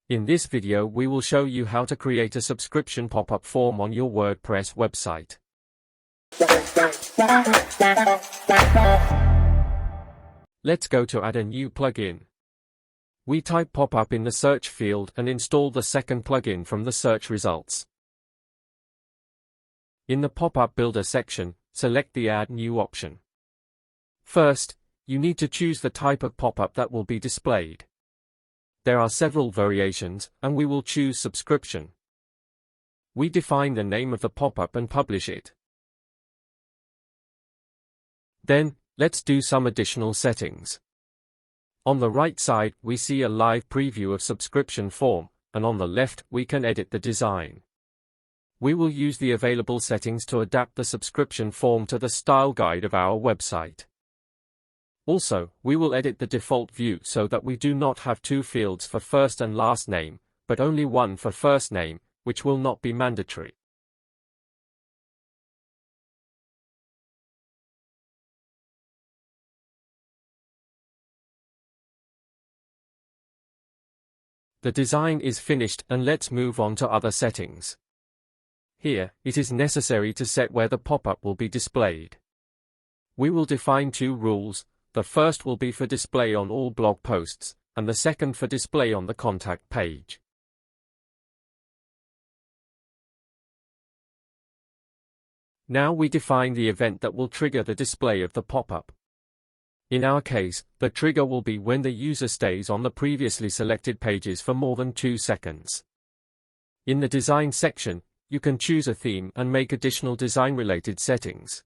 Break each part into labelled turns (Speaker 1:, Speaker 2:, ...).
Speaker 1: In this video we will show you how to create a subscription pop-up form on your WordPress website. Let's go to add a new plugin. We type pop-up in the search field and install the second plugin from the search results. In the pop-up builder section, select the Add New option. First, you need to choose the type of pop-up that will be displayed. There are several variations, and we will choose subscription. We define the name of the pop-up and publish it. Then, let's do some additional settings. On the right side, we see a live preview of subscription form, and on the left, we can edit the design. We will use the available settings to adapt the subscription form to the style guide of our website. Also, we will edit the default view so that we do not have two fields for first and last name, but only one for first name, which will not be mandatory. The design is finished, and let's move on to other settings. Here, it is necessary to set where the pop-up will be displayed. We will define two rules. The first will be for display on all blog posts, and the second for display on the contact page. Now we define the event that will trigger the display of the pop-up. In our case, the trigger will be when the user stays on the previously selected pages for more than 2 seconds. In the design section, you can choose a theme and make additional design-related settings.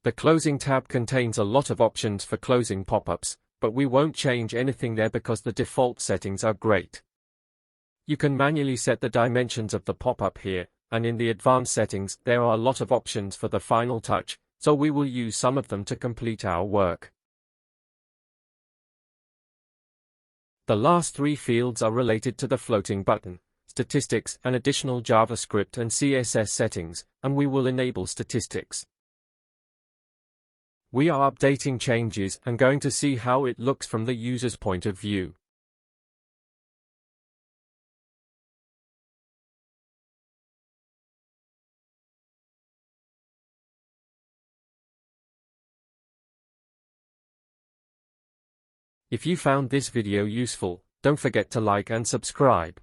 Speaker 1: The closing tab contains a lot of options for closing pop-ups, but we won't change anything there because the default settings are great. You can manually set the dimensions of the pop-up here, and in the advanced settings there are a lot of options for the final touch, so we will use some of them to complete our work. The last 3 fields are related to the floating button, statistics, and additional JavaScript and CSS settings, and we will enable statistics. We are updating changes and going to see how it looks from the user's point of view. If you found this video useful, don't forget to like and subscribe.